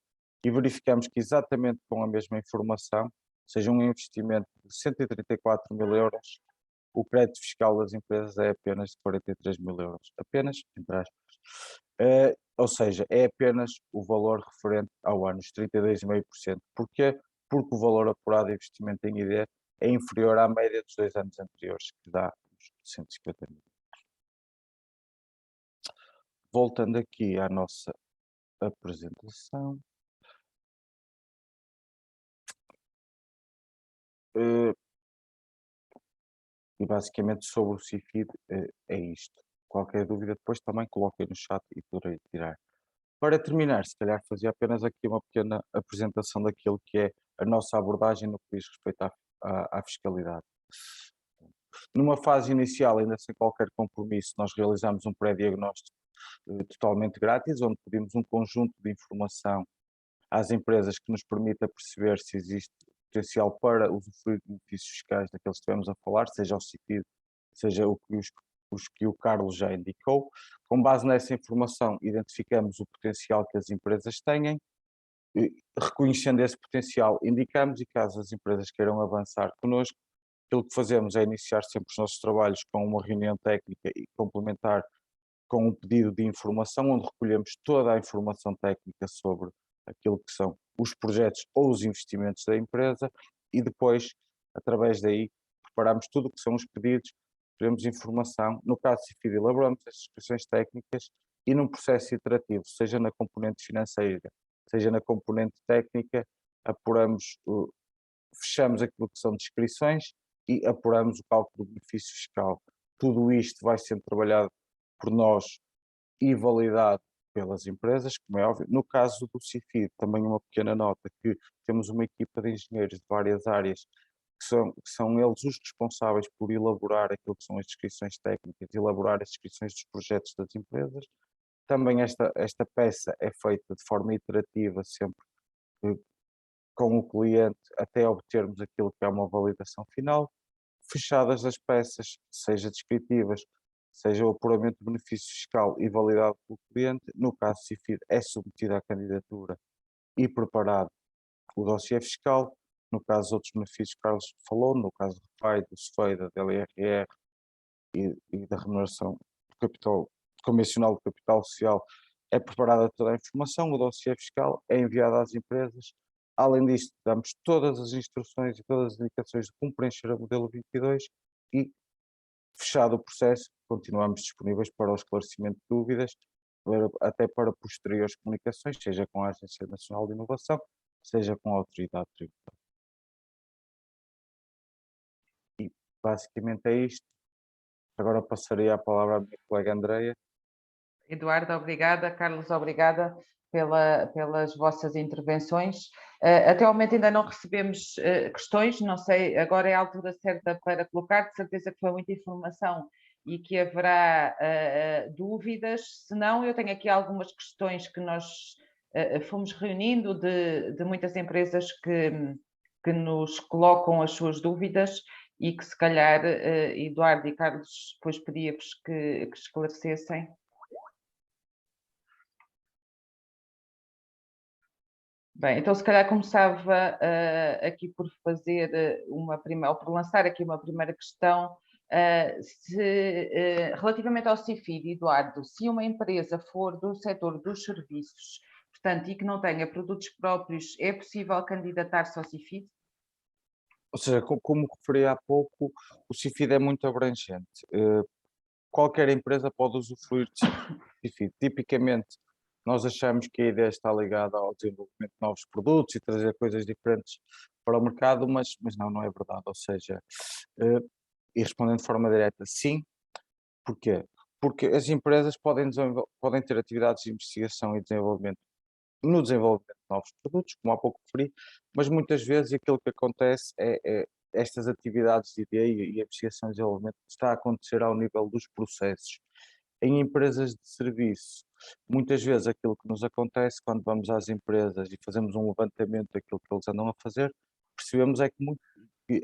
e verificamos que exatamente com a mesma informação, ou seja, um investimento de 134.000 euros, o crédito fiscal das empresas é apenas de 43.000 euros. Apenas, entre aspas. Ou seja, é apenas o valor referente ao ano, os 32,5%. Porquê? Porque o valor apurado de investimento em ID é inferior à média dos 2 anos anteriores, que dá uns 150.000. Voltando aqui à nossa apresentação. E basicamente sobre o CIFID é isto. Qualquer dúvida depois também coloquem no chat e poderei tirar. Para terminar, se calhar fazia apenas aqui uma pequena apresentação daquilo que é a nossa abordagem no que diz respeito à fiscalidade. Numa fase inicial, ainda sem qualquer compromisso, nós realizamos um pré-diagnóstico totalmente grátis, onde pedimos um conjunto de informação às empresas que nos permita perceber se existe potencial para usufruir de benefícios fiscais daqueles que estivemos a falar, seja o CIFID, seja os que o Carlos já indicou. Com base nessa informação, identificamos o potencial que as empresas têm, reconhecendo esse potencial, indicamos, e caso as empresas queiram avançar connosco, aquilo que fazemos é iniciar sempre os nossos trabalhos com uma reunião técnica e complementar com um pedido de informação, onde recolhemos toda a informação técnica sobre aquilo que são os projetos ou os investimentos da empresa e depois, através daí, preparamos tudo o que são os pedidos, teremos informação. No caso de CIFID, elaboramos as descrições técnicas e num processo iterativo, seja na componente financeira, seja na componente técnica, apuramos, fechamos aquilo que são descrições e apuramos o cálculo do benefício fiscal. Tudo isto vai sendo trabalhado por nós e validado pelas empresas, como é óbvio. No caso do CIFID, também uma pequena nota, que temos uma equipa de engenheiros de várias áreas, que são eles os responsáveis por elaborar aquilo que são as descrições técnicas, elaborar as descrições dos projetos das empresas. Também esta peça é feita de forma iterativa, sempre com o cliente, até obtermos aquilo que é uma validação final. Fechadas as peças, seja descritivas, seja o apuramento do benefício fiscal e validado pelo cliente, no caso CIFID é submetida à candidatura e preparado o dossiê fiscal. No caso dos outros benefícios que Carlos falou, no caso do REFAI, do SFEI, da LRR e da remuneração do capital convencional do capital social, é preparada toda a informação, o dossiê fiscal é enviado às empresas. Além disto, damos todas as instruções e todas as indicações de como preencher a modelo 22 e, fechado o processo, continuamos disponíveis para o esclarecimento de dúvidas, até para posteriores comunicações, seja com a Agência Nacional de Inovação, seja com a Autoridade Tributária. E basicamente é isto. Agora passaria a palavra à minha colega Andreia. Eduardo, obrigada. Carlos, obrigada pelas vossas intervenções. Até ao momento ainda não recebemos questões, não sei, agora é a altura certa para colocar, de certeza que foi muita informação e que haverá dúvidas. Se não, eu tenho aqui algumas questões que nós fomos reunindo de muitas empresas que nos colocam as suas dúvidas e que se calhar Eduardo e Carlos depois pedia-vos que esclarecessem. Bem, então se calhar começava aqui por fazer ou por lançar aqui uma primeira questão. Relativamente ao CIFID, Eduardo, se uma empresa for do setor dos serviços, portanto, e que não tenha produtos próprios, é possível candidatar-se ao CIFID? Ou seja, como referi há pouco, o CIFID é muito abrangente. Qualquer empresa pode usufruir de CIFID. Tipicamente, nós achamos que a ideia está ligada ao desenvolvimento de novos produtos e trazer coisas diferentes para o mercado, mas não é verdade. Ou seja, e respondendo de forma direta, sim. Porquê? Porque as empresas podem ter atividades de investigação e desenvolvimento no desenvolvimento de novos produtos, como há pouco referi, mas muitas vezes aquilo que acontece é estas atividades de ideia e investigação e desenvolvimento está a acontecer ao nível dos processos. Em empresas de serviço, muitas vezes aquilo que nos acontece quando vamos às empresas e fazemos um levantamento daquilo que eles andam a fazer, percebemos é que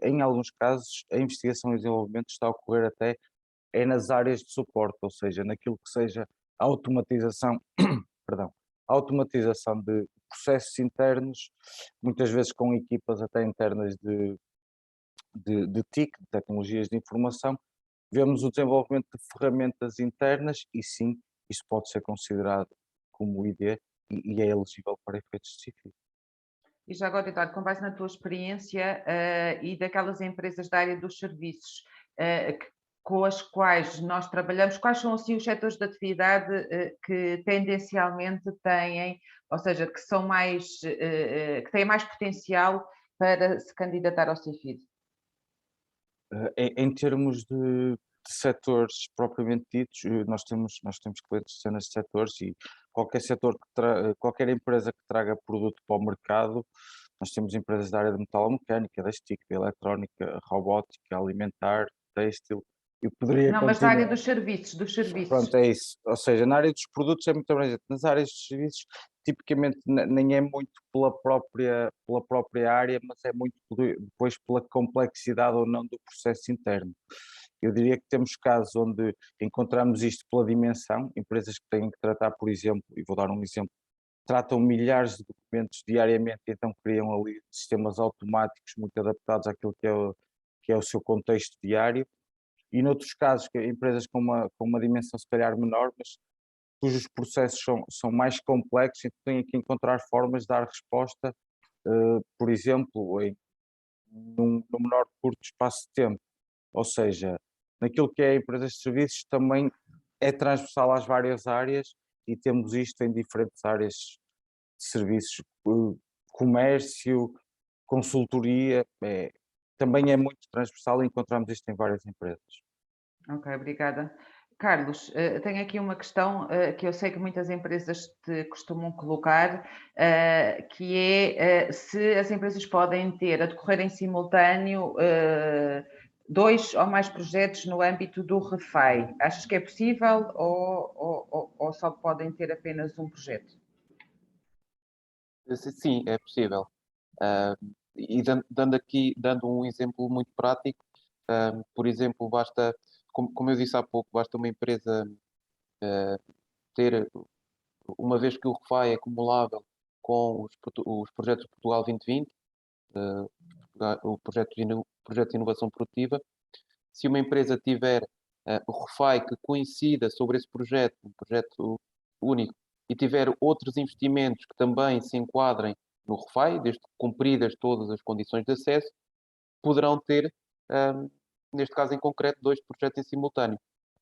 em alguns casos a investigação e desenvolvimento está a ocorrer até nas áreas de suporte, ou seja, naquilo que seja a automatização, perdão, a automatização de processos internos, muitas vezes com equipas até internas de TIC, de tecnologias de informação, vemos o desenvolvimento de ferramentas internas e sim, isso pode ser considerado como ID e é elegível para efeitos específicos. E já agora, Eduardo, com base na tua experiência e daquelas empresas da área dos serviços com as quais nós trabalhamos, quais são assim os setores de atividade que tendencialmente têm, ou seja, que são mais, que têm mais potencial para se candidatar ao CIFID? Em termos de setores propriamente ditos, nós temos clientes de cenas de setores e qualquer setor qualquer empresa que traga produto para o mercado Nós temos empresas da área de metalomecânica, da estica, da eletrónica, robótica, alimentar, têxtil. Eu poderia Não, mas da área continuar. dos serviços, dos serviços. Pronto, é isso. Ou seja, na área dos produtos é muito abrangente. Nas áreas dos serviços, tipicamente nem é muito pela própria área, mas é muito depois pela complexidade ou não do processo interno. Eu diria que temos casos onde encontramos isto pela dimensão, empresas que têm que tratar, por exemplo, e vou dar um exemplo, tratam milhares de documentos diariamente e então criam ali sistemas automáticos muito adaptados àquilo que é o seu contexto diário. E noutros casos, que empresas com uma dimensão se calhar menor, mas cujos processos são mais complexos e têm que encontrar formas de dar resposta, por exemplo, num menor curto espaço de tempo. Ou seja, naquilo que é empresas de serviços também é transversal às várias áreas e temos isto em diferentes áreas de serviços, comércio, consultoria, também é muito transversal e encontramos isto em várias empresas. Ok, obrigada. Carlos, tenho aqui uma questão que eu sei que muitas empresas te costumam colocar, que é se as empresas podem ter a decorrer em simultâneo 2 ou mais projetos no âmbito do REFAI. Achas que é possível ou só podem ter apenas um projeto? Sim, é possível. E dando um exemplo muito prático, por exemplo, basta, como eu disse há pouco, basta uma empresa ter, uma vez que o REFAI é acumulável com os projetos de Portugal 2020, o projeto de inovação produtiva, se uma empresa tiver o REFAI que coincida sobre esse projeto, um projeto único, e tiver outros investimentos que também se enquadrem no REFAI, desde que cumpridas todas as condições de acesso, poderão ter, neste caso em concreto, 2 projetos em simultâneo.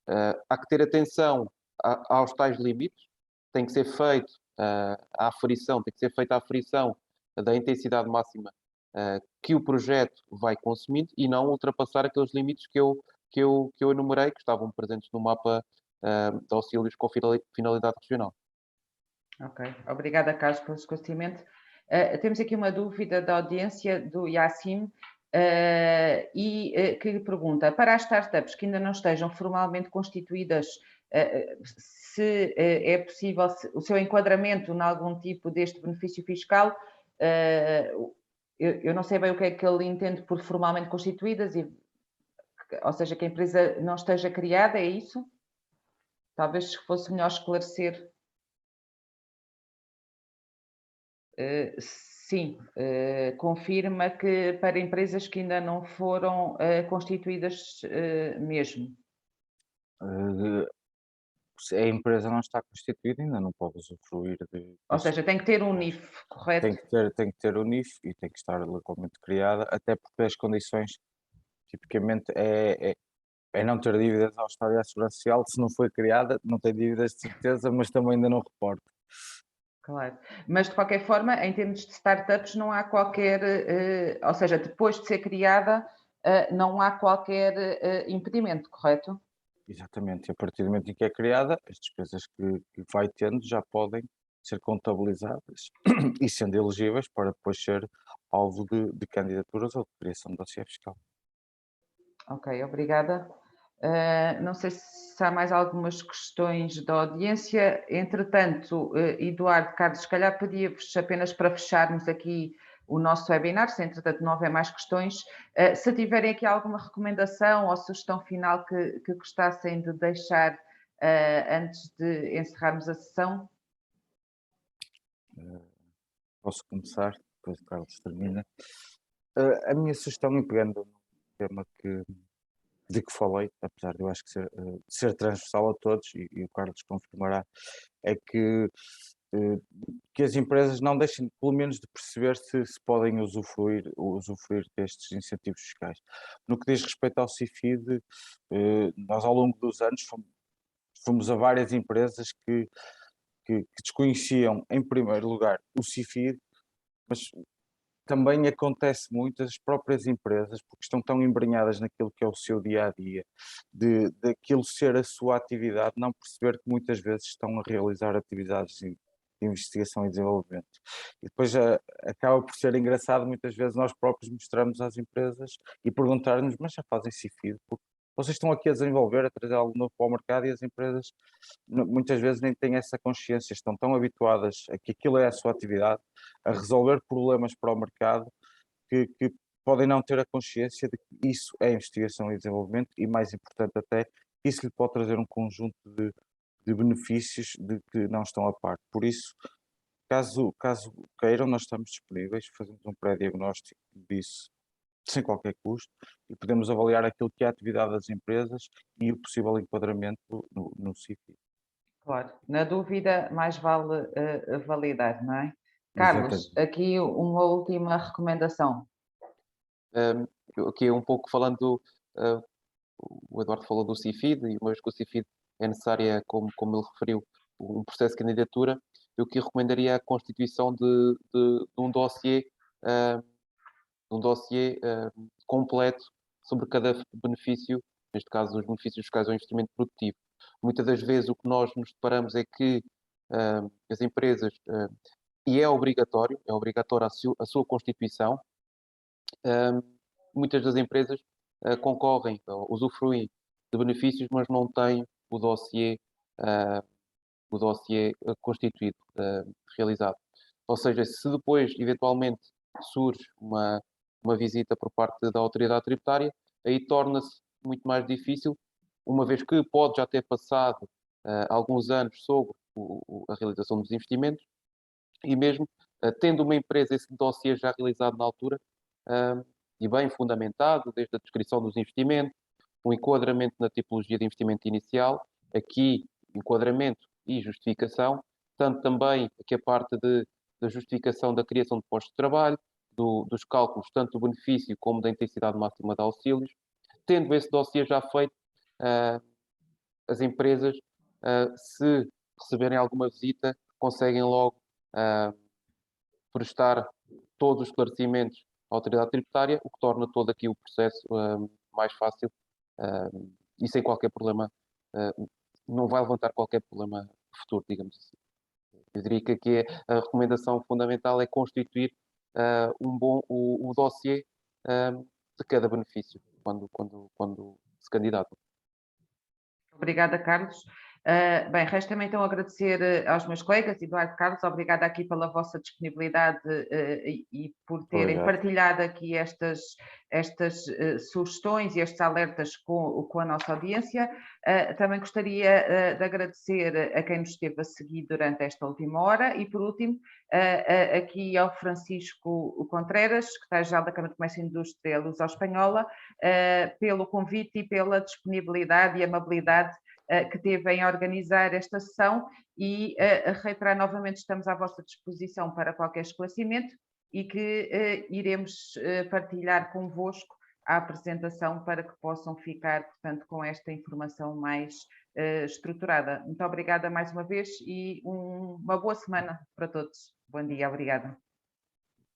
Há que ter atenção aos tais limites, tem que ser feito tem que ser feita a aferição da intensidade máxima que o projeto vai consumindo e não ultrapassar aqueles limites que eu enumerei, que estavam presentes no mapa de auxílios com finalidade regional. Ok, obrigada, Carlos, pelo esclarecimento. Temos aqui uma dúvida da audiência do Yassim que lhe pergunta: para as startups que ainda não estejam formalmente constituídas, se é possível o seu enquadramento em algum tipo deste benefício fiscal? Eu não sei bem o que é que ele entende por formalmente constituídas, ou seja, que a empresa não esteja criada, é isso? Talvez fosse melhor esclarecer. Sim, confirma que para empresas que ainda não foram constituídas mesmo. Se a empresa não está constituída, ainda não pode usufruir Ou seja, tem que ter um NIF, correto? tem que ter o NIF e tem que estar legalmente criada, até porque as condições tipicamente é não ter dívidas ao Estado e à Segurança Social. Se não foi criada, não tem dívidas de certeza, mas também ainda não reporta. Claro. Mas de qualquer forma, em termos de startups, não há qualquer, ou seja, depois de ser criada, não há qualquer impedimento, correto? Exatamente, e a partir do momento em que é criada, as despesas que vai tendo já podem ser contabilizadas e sendo elegíveis para depois ser alvo de candidaturas ou de criação de dossiê fiscal. Ok, obrigada. Não sei se há mais algumas questões da audiência. Entretanto, Eduardo, Carlos, se calhar pedia-vos apenas para fecharmos aqui o nosso webinar, se entretanto não houver mais questões, se tiverem aqui alguma recomendação ou sugestão final que gostassem de deixar antes de encerrarmos a sessão. Posso começar, depois o Carlos termina. A minha sugestão, e pegando no tema de que falei, apesar de eu acho que ser transversal a todos, e o Carlos confirmará, é que as empresas não deixem, pelo menos, de perceber se podem usufruir destes incentivos fiscais. No que diz respeito ao CIFID, nós ao longo dos anos fomos a várias empresas que desconheciam, em primeiro lugar, o CIFID, mas também acontece muito as próprias empresas, porque estão tão embrenhadas naquilo que é o seu dia a dia, daquilo ser a sua atividade, não perceber que muitas vezes estão a realizar atividades de investigação e desenvolvimento. E depois acaba por ser engraçado, muitas vezes nós próprios mostramos às empresas e perguntar-nos, mas já fazem CIFID? Porque vocês estão aqui a desenvolver, a trazer algo novo para o mercado e as empresas muitas vezes nem têm essa consciência, estão tão habituadas a que aquilo é a sua atividade, a resolver problemas para o mercado, que podem não ter a consciência de que isso é investigação e desenvolvimento e, mais importante até, isso lhe pode trazer um conjunto de benefícios de que não estão a par. Por isso, caso queiram, nós estamos disponíveis, fazemos um pré-diagnóstico disso sem qualquer custo e podemos avaliar aquilo que é a atividade das empresas e o possível enquadramento no CIFID. Claro, na dúvida mais vale validar, não é? Carlos, Exatamente. aqui uma última recomendação. Aqui um pouco falando, o Eduardo falou do CIFID, e uma vez que o CIFID é necessária, como ele referiu, um processo de candidatura, eu aqui recomendaria a constituição de um dossiê, completo sobre cada benefício, neste caso os benefícios fiscais ao investimento produtivo. Muitas das vezes o que nós nos deparamos é que as empresas, e é obrigatório a sua constituição, muitas das empresas concorrem, usufruem de benefícios, mas não têm o dossiê constituído, realizado. Ou seja, se depois, eventualmente, surge uma visita por parte da autoridade tributária, aí torna-se muito mais difícil, uma vez que pode já ter passado alguns anos sobre a realização dos investimentos, e mesmo tendo uma empresa esse dossiê já realizado na altura, e bem fundamentado, desde a descrição dos investimentos, um enquadramento na tipologia de investimento inicial, aqui enquadramento e justificação, tanto também aqui a parte da justificação da criação de postos de trabalho, dos cálculos tanto do benefício como da intensidade máxima de auxílios. Tendo esse dossiê já feito, as empresas, se receberem alguma visita, conseguem logo prestar todos os esclarecimentos à autoridade tributária, o que torna todo aqui o processo mais fácil e sem qualquer problema, não vai levantar qualquer problema futuro, digamos assim. Eu diria que aqui a recomendação fundamental é constituir o dossiê de cada benefício quando se candidata. Obrigada, Carlos. Bem, resta-me então agradecer aos meus colegas, Eduardo, Carlos, obrigada aqui pela vossa disponibilidade e por terem Obrigado. partilhado aqui estas sugestões e estes alertas com a nossa audiência. Também gostaria de agradecer a quem nos esteve a seguir durante esta última hora e, por último, aqui ao Francisco Contreras, secretário-geral da Câmara de Comércio e Indústria Luso Espanhola, pelo convite e pela disponibilidade e amabilidade que teve em organizar esta sessão e reiterar novamente estamos à vossa disposição para qualquer esclarecimento e que iremos partilhar convosco a apresentação para que possam ficar, portanto, com esta informação mais estruturada. Muito obrigada mais uma vez e uma boa semana para todos. Bom dia, obrigada.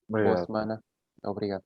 Boa semana. Obrigado.